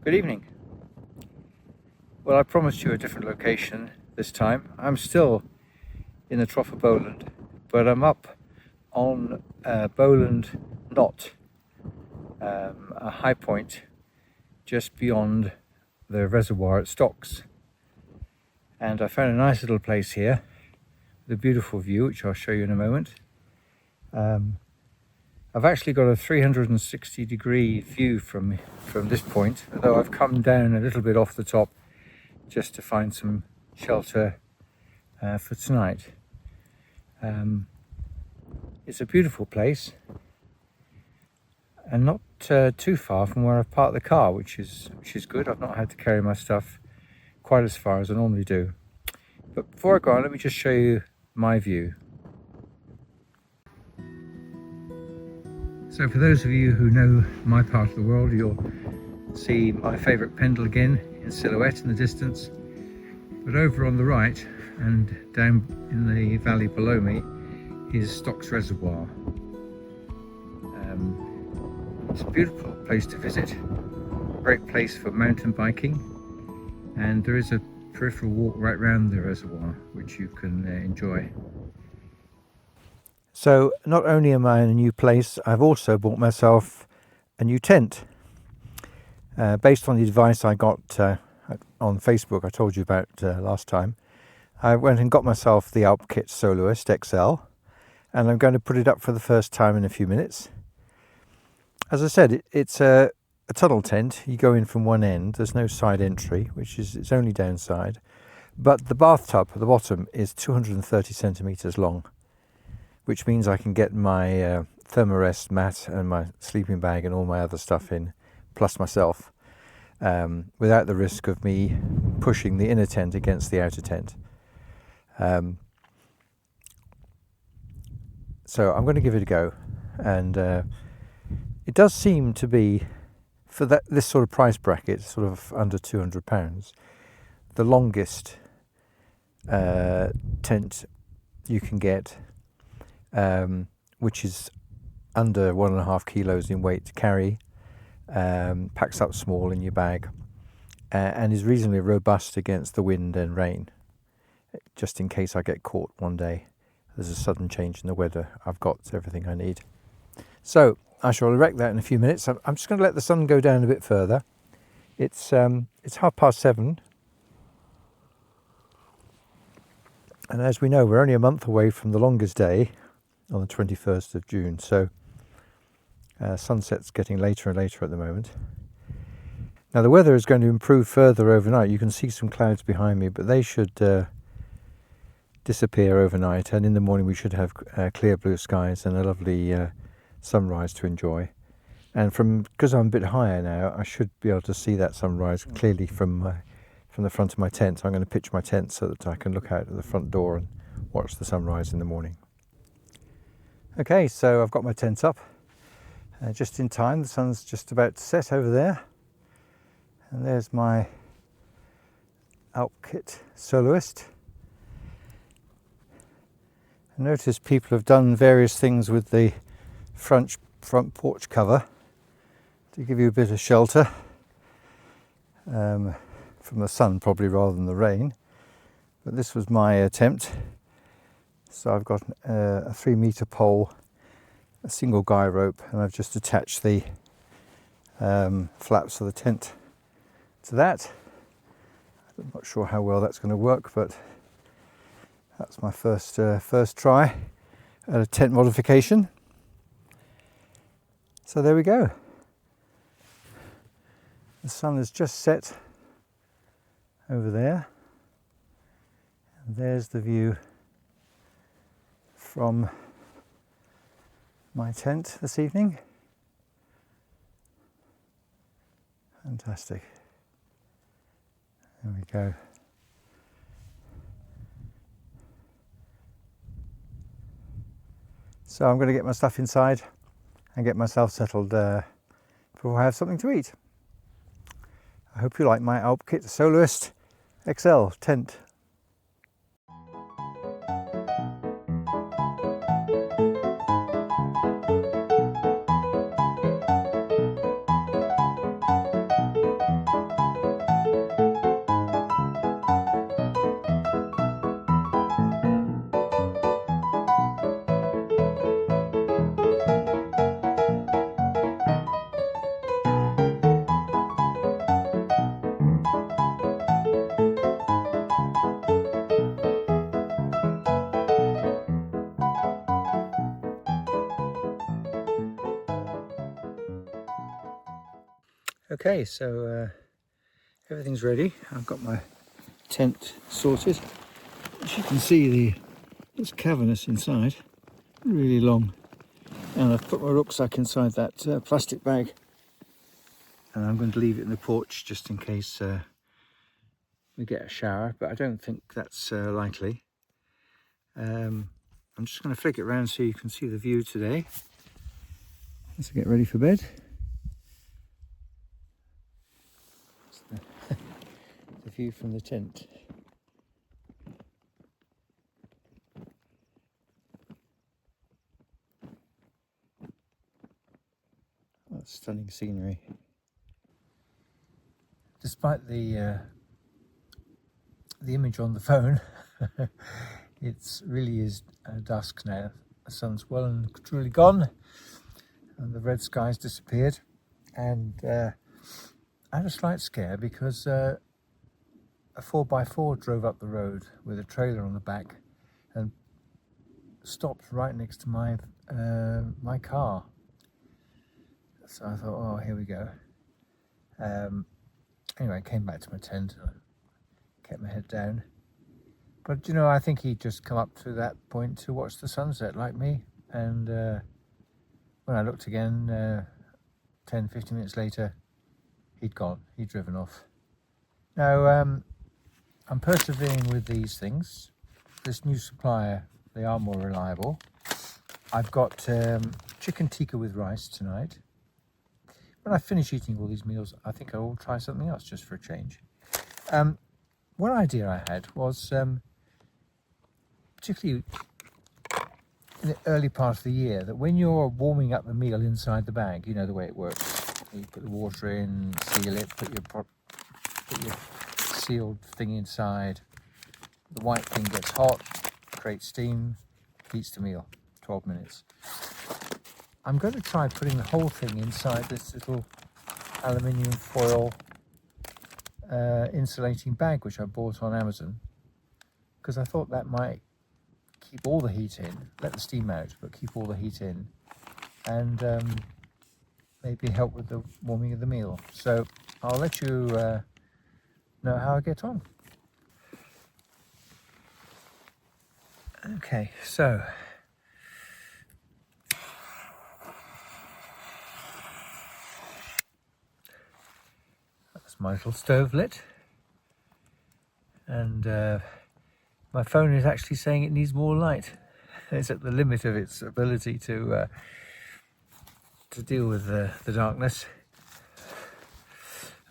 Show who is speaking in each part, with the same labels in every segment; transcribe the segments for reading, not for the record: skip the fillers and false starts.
Speaker 1: Good evening. Well, I promised you a different location this time. I'm still in the Trough of Bowland, but I'm up on Bowland Knot, a high point just beyond the reservoir at Stocks. And I found a nice little place here with a beautiful view, which I'll show you in a moment. I've actually got a 360-degree view from this point, although I've come down a little bit off the top just to find some shelter for tonight. It's a beautiful place and not too far from where I've parked the car, which is good. I've not had to carry my stuff quite as far as I normally do. But before I go on, let me just show you my view. So for those of you who know my part of the world, you'll see my favourite Pendle again in silhouette in the distance. But over on the right and down in the valley below me is Stocks Reservoir. It's a beautiful place to visit, great place for mountain biking, and there is a peripheral walk right round the reservoir which you can enjoy. So not only am I in a new place, I've also bought myself a new tent. Based on the advice I got on Facebook I told you about last time, I went and got myself the WildCamping4U Soloist XL, and I'm going to put it up for the first time in a few minutes. As I said, it's a tunnel tent. You go in from one end, there's no side entry, which is its only downside, but the bathtub at the bottom is 230 centimetres long, which means I can get my thermarest mat and my sleeping bag and all my other stuff in, plus myself, without the risk of me pushing the inner tent against the outer tent. So I'm going to give it a go, and it does seem to be, for this sort of price bracket, sort of under £200, the longest tent you can get, which is under 1.5 kilos in weight to carry, packs up small in your bag, and is reasonably robust against the wind and rain. Just in case I get caught one day, there's a sudden change in the weather, I've got everything I need. So I shall erect that in a few minutes. I'm just going to let the sun go down a bit further. It's 7:30, and as we know, we're only a month away from the longest day on the 21st of June, so sunset's getting later and later at the moment. Now the weather is going to improve further overnight. You can see some clouds behind me, but they should disappear overnight, and in the morning we should have clear blue skies and a lovely sunrise to enjoy. And because I'm a bit higher now, I should be able to see that sunrise clearly from the front of my tent. So I'm going to pitch my tent so that I can look out at the front door and watch the sunrise in the morning. Okay, so I've got my tent up just in time. The sun's just about to set over there, and there's my WildCamping4U Soloist. I notice people have done various things with the front porch cover to give you a bit of shelter from the sun, probably, rather than the rain. But this was my attempt. So I've got a 3-metre pole, a single guy rope, and I've just attached the flaps of the tent to that. I'm not sure how well that's going to work, but that's my first try at a tent modification. So there we go. The sun has just set over there, and there's the view from my tent this evening. Fantastic. There we go. So I'm going to get my stuff inside and get myself settled before I have something to eat. I hope you like my WildCamping4U Soloist XL tent. Okay, so everything's ready. I've got my tent sorted. As you can see, it's cavernous inside, really long. And I've put my rucksack inside that plastic bag. And I'm going to leave it in the porch just in case we get a shower, but I don't think that's likely. I'm just going to flick it around so you can see the view today as I get ready for bed. The view from the tent. That's stunning scenery. Despite the image on the phone, it really is dusk now. The sun's well and truly gone, and the red sky's disappeared. And I had a slight scare because a 4x4 drove up the road with a trailer on the back and stopped right next to my car. So I thought, oh, here we go. Anyway, I came back to my tent and kept my head down. But you know, I think he'd just come up to that point to watch the sunset like me. And when I looked again, 10, 15 minutes later, he'd gone, he'd driven off. Now, I'm persevering with these things. This new supplier, they are more reliable. I've got chicken tikka with rice tonight. When I finish eating all these meals, I think I will try something else just for a change. One idea I had was, particularly in the early part of the year, that when you're warming up the meal inside the bag, you know the way it works. You put the water in, seal it, put your sealed thing inside. The white thing gets hot, creates steam, heats the meal, 12 minutes. I'm going to try putting the whole thing inside this little aluminium foil insulating bag which I bought on Amazon, because I thought that might keep all the heat in, let the steam out, but keep all the heat in, and maybe help with the warming of the meal. So I'll let you know how I get on. Okay, so that's my little stove lit, and my phone is actually saying it needs more light. It's at the limit of its ability to deal with the darkness.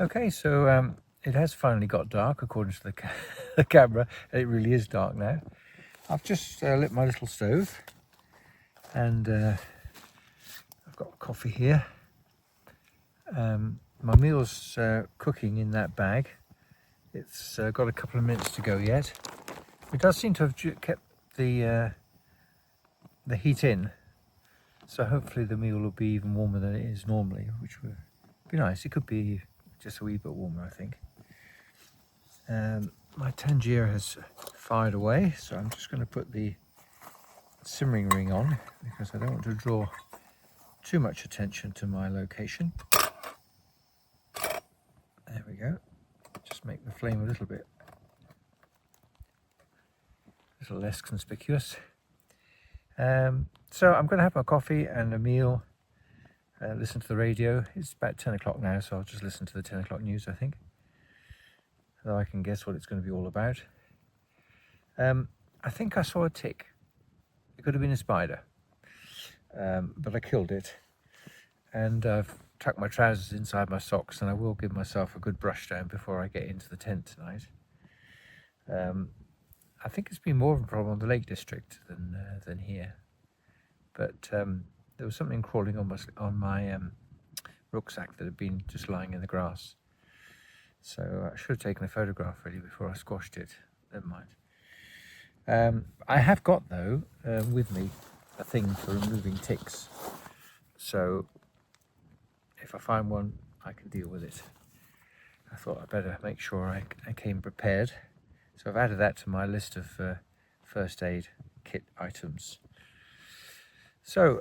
Speaker 1: Okay, so it has finally got dark according to the camera. It really is dark now. I've just lit my little stove, and I've got coffee here. My meal's cooking in that bag. It's got a couple of minutes to go yet. It does seem to have kept the heat in, so hopefully the meal will be even warmer than it is normally, which would be nice. It could be just a wee bit warmer, I think. My tangier has fired away, so I'm just going to put the simmering ring on because I don't want to draw too much attention to my location. There we go. Just make the flame a little less conspicuous. So I'm going to have my coffee and a meal, listen to the radio. It's about 10 o'clock now, so I'll just listen to the 10 o'clock news, I think. Though I can guess what it's going to be all about. I think I saw a tick. It could have been a spider, but I killed it. And I've tucked my trousers inside my socks, and I will give myself a good brush down before I get into the tent tonight. I think it's been more of a problem on the Lake District than here. But there was something crawling on my rucksack that had been just lying in the grass. So I should have taken a photograph really before I squashed it. Never mind. I have got, though, with me a thing for removing ticks. So if I find one, I can deal with it. I thought I'd better make sure I came prepared. So I've added that to my list of first aid kit items. So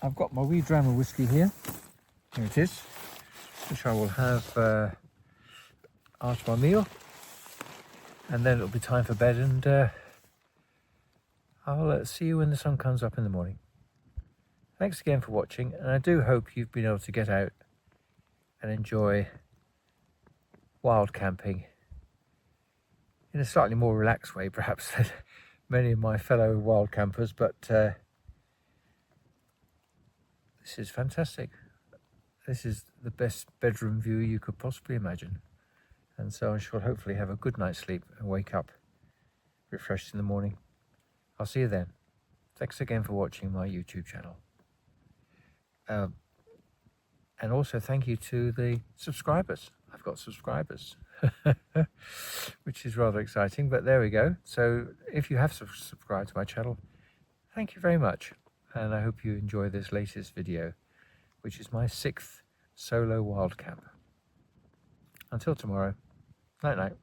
Speaker 1: I've got my wee dram of whiskey here. Here it is, which I will have after my meal, and then it'll be time for bed, and I'll see you when the sun comes up in the morning. Thanks again for watching, and I do hope you've been able to get out and enjoy wild camping in a slightly more relaxed way perhaps than many of my fellow wild campers, but this is fantastic. This is the best bedroom view you could possibly imagine, and so I shall hopefully have a good night's sleep and wake up refreshed in the morning. I'll see you then. Thanks again for watching my YouTube channel. And also thank you to the subscribers. I've got subscribers, which is rather exciting, but there we go. So if you have subscribed to my channel, thank you very much. And I hope you enjoy this latest video, which is my 6th solo wild camp. Until tomorrow, night night.